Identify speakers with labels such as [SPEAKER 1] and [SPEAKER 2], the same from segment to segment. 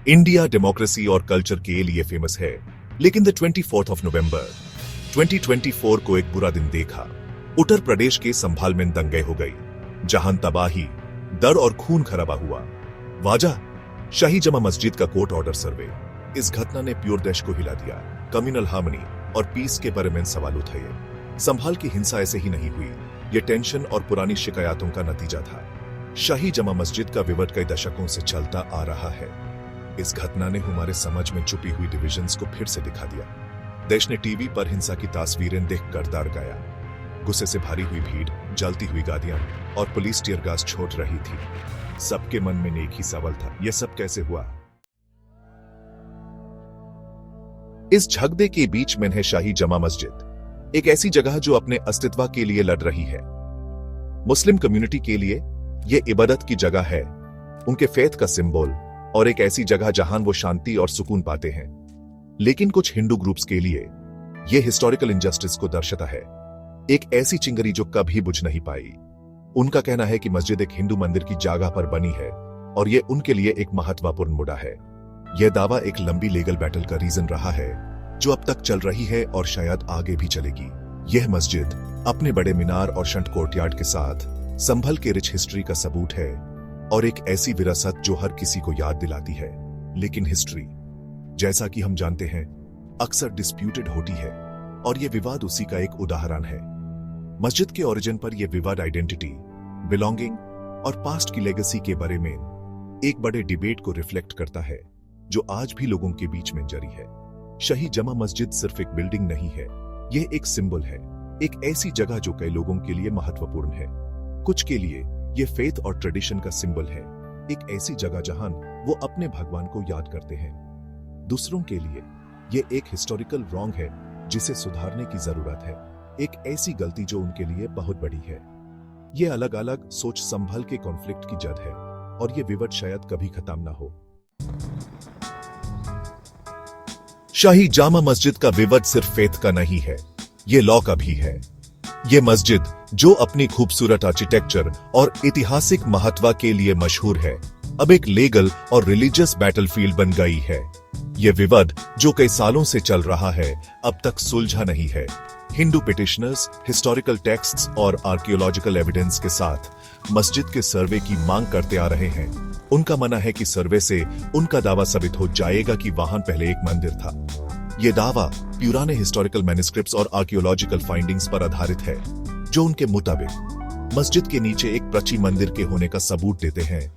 [SPEAKER 1] India democracy और culture के लिए फेमस है, लेकिन द 24th ऑफ नवंबर 2024 को एक बुरा दिन देखा। उत्तर प्रदेश के संभाल में दंगे हो गई, जहां तबाही, डर और खून खराबा हुआ। वजह शाही जमा मस्जिद का कोर्ट ऑर्डर सर्वे। इस घटना ने प्योर देश को हिला दिया। कम्युनल हार्मनी और पीस के बारे में सवाल उठाए। संभाल की हिंसा ऐसे ही नहीं हुई, ये टेंशन और पुरानी शिकायतों का नतीजा था। शाही जमा मस्जिद का विवाद कई दशकों से चलता आ रहा है। इस घटना ने हमारे समाज में छुपी हुई डिविजन्स को फिर से दिखा दिया। देश ने टीवी पर हिंसा की तस्वीरें देखकर डर गया। गुस्से से भरी हुई भीड़, जलती हुई गाड़ियां और पुलिस टीयर गैस छोड़ रही थी। सबके मन में एक ही सवाल था, यह सब कैसे हुआ? इस झगड़े के बीच में है शाही जमा मस्जिद, एक ऐसी जगह जो अपने अस्तित्व के लिए लड़ रही है। मुस्लिम कम्युनिटी के लिए यह इबादत की जगह है, उनके फेथ का सिंबल, और एक ऐसी जगह जहां वो शांति और सुकून पाते हैं। लेकिन कुछ हिंदू ग्रुप्स के लिए यह हिस्टोरिकल इनजस्टिस को दर्शाता है, एक ऐसी चिंगारी जो कभी बुझ नहीं पाई। उनका कहना है कि मस्जिद एक हिंदू मंदिर की जगह पर बनी है और यह उनके लिए एक महत्वपूर्ण मुद्दा है। यह दावा एक लंबी लीगल बैटल का रीजन रहा है, जो अब तक चल रही है और शायद आगे भी चलेगी। यह मस्जिद अपने बड़े मीनार और शंट कोर्टयार्ड के साथ संभल के रिच हिस्ट्री का सबूत है और एक ऐसी विरासत जो हर किसी को याद दिलाती है। लेकिन हिस्ट्री, जैसा कि हम जानते हैं, अक्सर डिस्प्यूटेड होती है और यह विवाद उसी का एक उदाहरण है। मस्जिद के ओरिजिन पर यह विवाद आइडेंटिटी, बिलोंगिंग और पास्ट की लेगेसी के बारे में एक बड़े डिबेट को रिफ्लेक्ट करता है, जो आज भी लोगों के बीच में जारी है। शाही जमा मस्जिद सिर्फ एक बिल्डिंग नहीं है, यह एक सिंबल है, एक ऐसी जगह जो कई लोगों के लिए महत्वपूर्ण है। कुछ के लिए यह फेथ और ट्रेडिशन का सिंबल है, एक ऐसी जगह जहां वो अपने भगवान को याद करते हैं। दूसरों के लिए यह एक हिस्टोरिकल रॉन्ग है जिसे सुधारने की जरूरत है, एक ऐसी गलती जो उनके लिए बहुत बड़ी है। यह अलग अलग सोच संभल के कॉन्फ्लिक्ट की जड़ है और यह विवाद शायद कभी खत्म ना हो। शाही जामा मस्जिद का विवाद सिर्फ फेथ का नहीं है, यह लॉ का भी है। यह मस्जिद, जो अपनी खूबसूरत आर्किटेक्चर और ऐतिहासिक महत्व के लिए मशहूर है, अब एक लीगल और रिलीजियस बैटलफील्ड बन गई है। यह विवाद, जो कई सालों से चल रहा है, अब तक सुलझा नहीं है। हिंदू पिटिशनर्स हिस्टोरिकल टेक्स्ट्स और आर्कियोलॉजिकल एविडेंस के साथ मस्जिद के सर्वे की मांग करते आ रहे हैं। उनका मानना है कि सर्वे से उनका दावा साबित हो जाएगा कि वहां पहले एक मंदिर था। यह दावा पुराने हिस्टोरिकल मैन्युस्क्रिप्ट्स और आर्कियोलॉजिकल फाइंडिंग्स पर आधारित है, जो उनके मुताबिक मस्जिद के नीचे एक प्राचीन मंदिर के होने का सबूत देते हैं।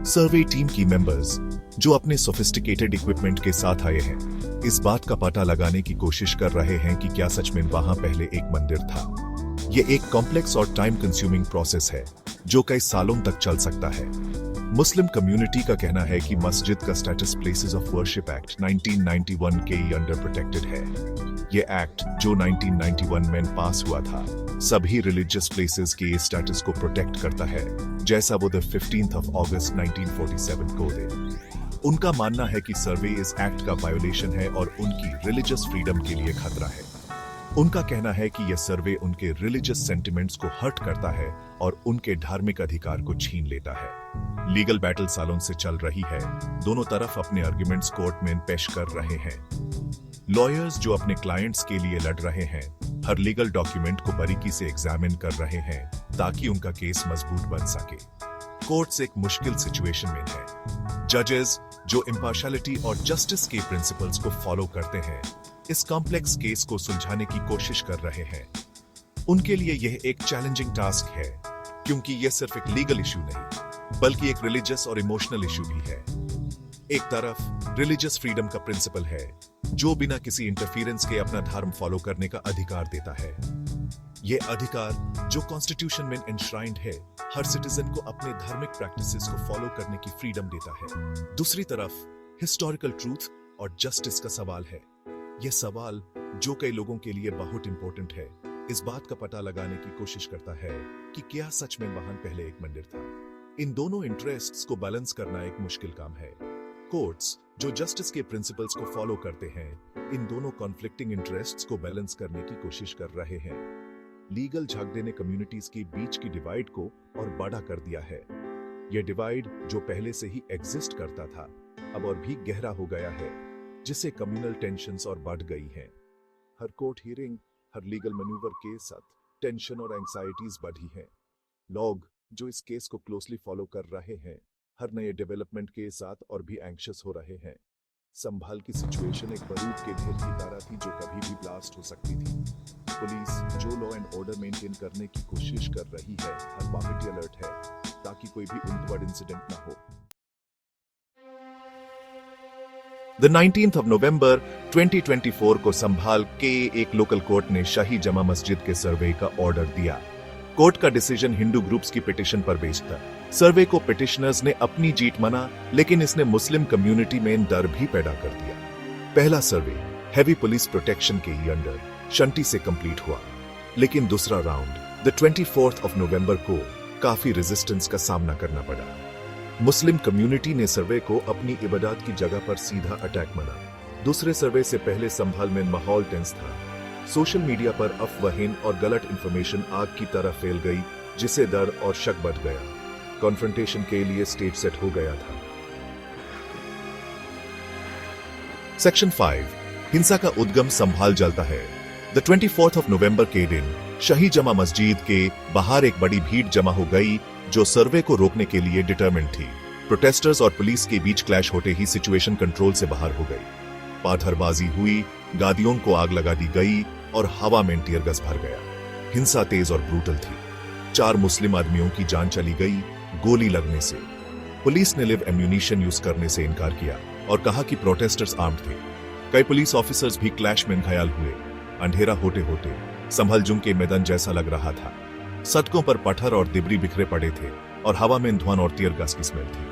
[SPEAKER 1] सर्वे टीम की मेंबर्स, जो अपने सोफिस्टिकेटेड इक्विपमेंट के साथ आए हैं, इस बात का पता लगाने की कोशिश कर रहे हैं कि क्या सच में वहां पहले एक मंदिर था। यह एक कॉम्प्लेक्स और टाइम कंज्यूमिंग प्रोसेस है, जो कई सालों तक चल सकता है। मुस्लिम कम्युनिटी का कहना है कि मस्जिद का status places of worship act 1991 के अंडर प्रोटेक्टेड है। यह एक्ट, जो 1991 में पास हुआ था, सभी रिलीजियस प्लेसेस के स्टेटस को प्रोटेक्ट करता है, जैसा वो द 15th of August 1947 को दे। उनका मानना है कि सर्वे इस एक्ट का वायोलेशन है और उनकी रिलीजियस फ्रीडम के लिए खतरा है। उनका कहना है कि यह सर्वे उनके रिलीजियस सेंटिमेंट्स को हर्ट करता है और उनके धार्मिक अधिकार को छीन लेता है। लीगल बैटल सालों से चल रही है, दोनों तरफ अपने आर्गुमेंट्स कोर्ट में पेश कर रहे हैं। लॉयर्स, जो अपने क्लाइंट्स के लिए लड़ रहे हैं, हर लीगल डॉक्यूमेंट को बारीकी से एग्जामिन कर रहे हैं ताकि उनका केस मजबूत बन सके। कोर्ट्स एक मुश्किल सिचुएशन में है। जजेस, जो इम्पार्शियलिटी और जस्टिस के प्रिंसिपल्स को फॉलो करते हैं, इस कॉम्प्लेक्स केस को सुलझाने की कोशिश कर रहे हैं। उनके लिए यह एक चैलेंजिंग टास्क है, क्योंकि यह सिर्फ एक लीगल इशू नहीं, बल्कि एक रिलीजियस और इमोशनल इशू भी है। एक तरफ रिलीजियस फ्रीडम का प्रिंसिपल है, जो बिना किसी इंटरफेरेंस के अपना धर्म फॉलो करने का अधिकार देता है। यह अधिकार, जो कॉन्स्टिट्यूशन में एनश्राइंड है, हर सिटीजन को अपने धार्मिक प्रैक्टिसेस को फॉलो करने की फ्रीडम देता है। दूसरी तरफ हिस्टोरिकल ट्रूथ और जस्टिस का सवाल है। यह सवाल, जो कई लोगों के लिए बहुत इंपॉर्टेंट है, इस बात का पता लगाने की कोशिश करता है कि क्या सच में वहां पहले एक मंदिर था। इन दोनों इंटरेस्ट्स को बैलेंस करना एक मुश्किल काम है। कोर्ट्स, जो जस्टिस के प्रिंसिपल्स को फॉलो करते हैं, इन दोनों कॉन्फ्लिक्टिंग इंटरेस्ट्स को बैलेंस करने की कोशिश कर रहे हैं। लीगल झगड़े ने कम्युनिटीज के बीच की डिवाइड को और बड़ा कर दिया है। यह डिवाइड, जो पहले से ही एग्जिस्ट करता था, अब और भी गहरा हो गया है, जिससे कम्युनल टेंशन्स और बढ़ गई हैं। हर कोर्ट हियरिंग, हर लीगल मैन्यूवर के साथ टेंशन और एंग्जाइटीज बढ़ी हैं। लोग जो इस केस को क्लोजली फॉलो कर रहे हैं, हर नए डेवलपमेंट के साथ और भी एंग्शियस हो रहे हैं। संभाल की सिचुएशन एक बारूद के ढेर की तरह थी जो कभी भी ब्लास्ट हो सकती थी। पुलिस जो लॉ एंड ऑर्डर मेंटेन करने की कोशिश कर रही है, हर वक्त अलर्ट है ताकि कोई भी उनवर्ड इंसिडेंट ना हो। The 19th of November 2024 को संभाल के एक लोकल कोर्ट ने शाही जमा मस्जिद के सर्वे का ऑर्डर दिया। कोर्ट का डिसीजन हिंदू ग्रुप्स की पिटीशन पर बेस्ड था। सर्वे को पिटिशनर्स ने अपनी जीत माना, लेकिन इसने मुस्लिम कम्युनिटी में डर भी पैदा कर दिया। पहला सर्वे हैवी पुलिस प्रोटेक्शन के ही अंडर शंटी से कंप्लीट हुआ, लेकिन दूसरा round the 24th of November को काफी रेजिस्टेंस का सामना करना पड़ा। मुस्लिम कम्युनिटी ने सर्वे को अपनी इबादत की जगह पर सीधा अटैक माना। दूसरे सर्वे से पहले संभाल में माहौल टेंस था। सोशल मीडिया पर अफवाहें और गलत इंफॉर्मेशन आग की तरह फैल गई, जिससे डर और शक बढ़ गया। कॉन्फ्रंटेशन के लिए स्टेज सेट हो गया था। सेक्शन 5 हिंसा का उद्गम संभाल जलता है। द 24th of November के दिन शाही जमा मस्जिद के बाहर एक बड़ी भीड़ जमा हो गई जो सर्वे को रोकने के लिए डिटरमिन्ड थी। प्रोटेस्टर्स और पुलिस के बीच क्लैश होते ही सिचुएशन कंट्रोल से बाहर हो गई। पाथरबाजी हुई, गादियों को आग लगा दी गई और हवा में टीयर गैस भर गया। हिंसा तेज और ब्रूटल थी। 4 मुस्लिम आदमियों की जान चली गई गोली लगने से। पुलिस ने लिव एम्यूनिशन यूज करने से इनकार किया और कहा कि प्रोटेस्टर्स आर्म्ड थे। कई पुलिस ऑफिसर्स भी क्लैश में घायल हुए। अंधेरा होते होते संभल के मैदान जैसा लग रहा था। सड़कों पर पत्थर और डिबरी बिखरे पड़े थे और हवा में धुआं और टीयर गैस की स्मेल थी।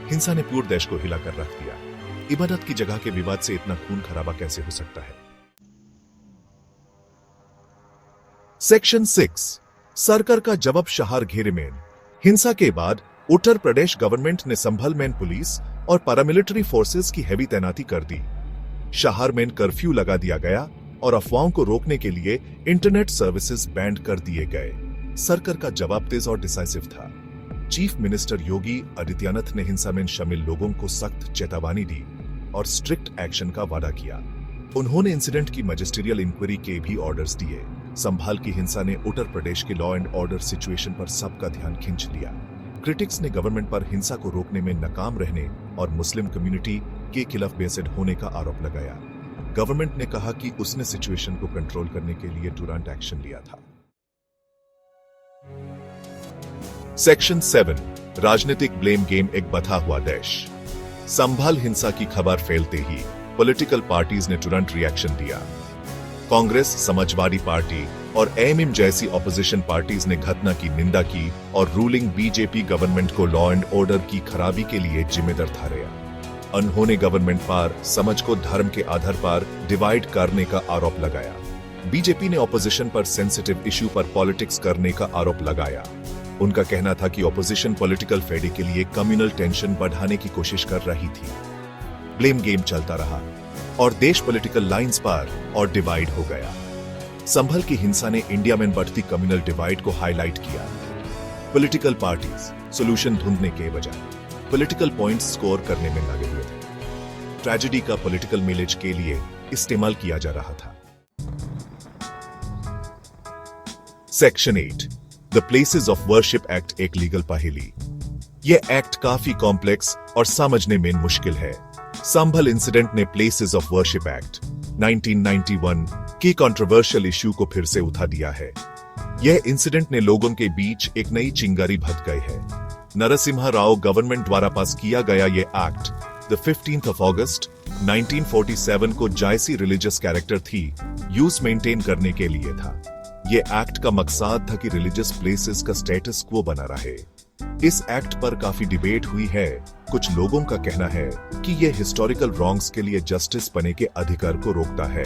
[SPEAKER 1] हिंसा ने पूरे देश को हिला कर रख दिया। इबादत की जगह के विवाद से इतना खून खराबा कैसे हो सकता है? सेक्शन 6 सरकार का जवाब शहर घेरे में। हिंसा के बाद उत्तर प्रदेश गवर्नमेंट ने संभल में पुलिस और पैरामिलिट्री फोर्सेस की हैवी तैनाती कर दी। शहर में कर्फ्यू लगा दिया गया और अफवाहों को रोकने के लिए इंटरनेट सर्विसेज बैंड कर दिए गए। सरकार का जवाब तेज और डिसाइसिव था। चीफ मिनिस्टर योगी आदित्यनाथ ने हिंसा में शामिल लोगों को सख्त चेतावनी दी और स्ट्रिक्ट एक्शन का वादा किया। उन्होंने इंसिडेंट की मैजिस्ट्रियल इंक्वायरी के भी ऑर्डर्स दिए। संभाल की हिंसा ने उत्तर प्रदेश के लॉ एंड ऑर्डर सिचुएशन पर सबका ध्यान खींच लिया। क्रिटिक्स ने गवर्नमेंट पर हिंसा को रोकने में नाकाम रहने और मुस्लिम कम्युनिटी के खिलाफ बेसिड होने का आरोप लगाया। गवर्नमेंट ने कहा कि उसने सिचुएशन को कंट्रोल करने के लिए तुरंत एक्शन लिया था। सेक्शन 7 राजनीतिक ब्लेम गेम एक बता हुआ देश। संभाल हिंसा की खबर फैलते ही पॉलिटिकल पार्टीज ने तुरंत रिएक्शन दिया। कांग्रेस, समाजवादी पार्टी और एएमएम जैसी ऑपोजिशन पार्टीज ने घटना की निंदा की और रूलिंग बीजेपी गवर्नमेंट को लॉ एंड ऑर्डर की खराबी के लिए जिम्मेदार ठहराया। उन्होंने गवर्नमेंट पर समझ को धर्म के आधार पर डिवाइड करने का आरोप लगाया। बीजेपी ने ऑपोजिशन पर सेंसिटिव इश्यू पर पॉलिटिक्स करने का आरोप लगाया। उनका कहना था कि ऑपोजिशन पॉलिटिकल फायदे के लिए कम्युनल टेंशन बढ़ाने की कोशिश कर रही थी। ब्लेम गेम चलता रहा और देश पॉलिटिकल लाइंस पर और डिवाइड हो गया। संभल की हिंसा ने इंडिया में बढ़ती कम्युनल डिवाइड को हाईलाइट किया। पॉलिटिकल पार्टीज सॉल्यूशन ढूंढने के बजाय पॉलिटिकल पॉइंट्स स्कोर करने में लगे हुए थे। ट्रेजेडी का पॉलिटिकल मिलेज के लिए इस्तेमाल किया जा रहा था। Section 8 the places of worship act एक लीगल पहेली। यह एक्ट काफी कॉम्प्लेक्स और समझने में मुश्किल है। संभल इंसिडेंट ने प्लेसेस ऑफ वर्शिप एक्ट 1991 की कंट्रोवर्शियल इश्यू को फिर से उठा दिया है। यह इंसिडेंट ने लोगों के बीच एक नई चिंगारी भड़क गई है। नरसिम्हा राव गवर्नमेंट द्वारा पास किया गया यह act the 15th of August 1947 को जायसी रिलीजियस कैरेक्टर थी यूज मेंटेन करने के लिए था। यह एक्ट का मकसद था कि रिलीजियस प्लेसेस का स्टेटस क्वो बना रहे। इस एक्ट पर काफी डिबेट हुई है। कुछ लोगों का कहना है कि यह हिस्टोरिकल रॉन्ग्स के लिए जस्टिस पाने के अधिकार को रोकता है।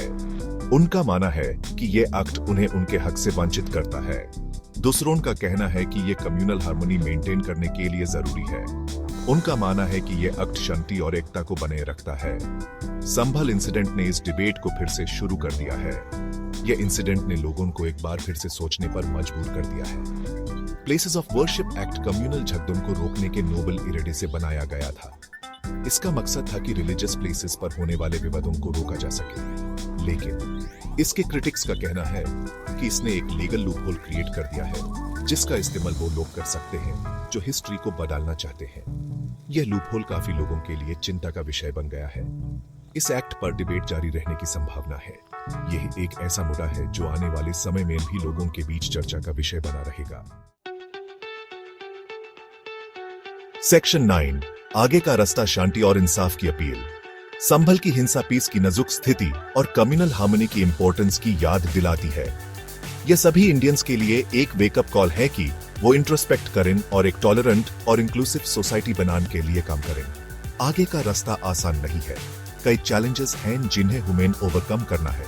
[SPEAKER 1] उनका मानना है कि यह एक्ट उन्हें उनके हक से वंचित करता है। दूसरों का कहना है कि यह कम्युनल हार्मनी मेंटेन करने के लिए जरूरी है। उनका मानना है कि यह एक्ट शांति और एकता को बनाए रखता है। संभल इंसिडेंट ने इस डिबेट को फिर से शुरू कर दिया है। यह इंसिडेंट ने लोगों को एक बार फिर से सोचने पर मजबूर कर दिया है। Places of worship act communal झगड़ों को रोकने के नोबल इरादे से बनाया गया था। इसका मकसद था कि रिलीजियस प्लेसेस पर होने वाले विवादों को रोका जा सके। लेकिन इसके क्रिटिक्स का कहना है कि इसने एक लीगल लूपहोल क्रिएट कर दिया है जिसका इस्तेमाल वो लोग कर सकते हैं जो हिस्ट्री को बदलना चाहते हैं। यह लूपहोल काफी लोगों के लिए चिंता का विषय बन गया है। इस एक्ट पर डिबेट जारी रहने की संभावना है। यह एक ऐसा मुद्दा है जो आने वाले समय में भी लोगों के बीच चर्चा का विषय बना रहेगा। सेक्शन 9, आगे का रास्ता, शांति और इंसाफ की अपील। संभल की हिंसा पीस की नाजुक स्थिति और कम्युनल हार्मनी की इंपॉर्टेंस की याद दिलाती है। यह सभी इंडियंस के लिए एक वेकअप कॉल है कि वो इंट्रोस्पेक्ट करें और एक टॉलरेंट और इंक्लूसिव सोसाइटी बनाने के लिए काम करें। आगे का रास्ता आसान नहीं है। कई चैलेंजेस हैं जिन्हें ह्यूमन ओवरकम करना है।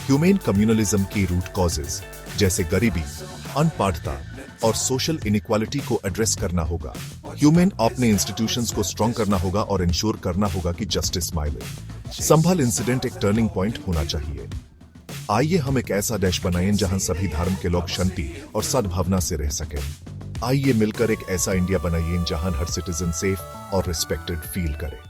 [SPEAKER 1] ह्यूमन कम्युनलिज्म की रूट कॉजेज जैसे गरीबी, अनपढ़ता और सोशल इनइक्वालिटी को एड्रेस करना होगा। ह्यूमन अपने इंस्टीट्यूशंस को स्ट्रॉन्ग करना होगा और इंश्योर करना होगा कि जस्टिस मिले। संभल इंसिडेंट एक टर्निंग पॉइंट होना चाहिए। आइए हम एक ऐसा देश बनाएं जहां सभी धर्म के लोग शांति और सद्भावना से रह सकें। आइए मिलकर एक ऐसा इंडिया बनाइए जहां हर सिटीजन सेफ और रिस्पेक्टेड फील करे।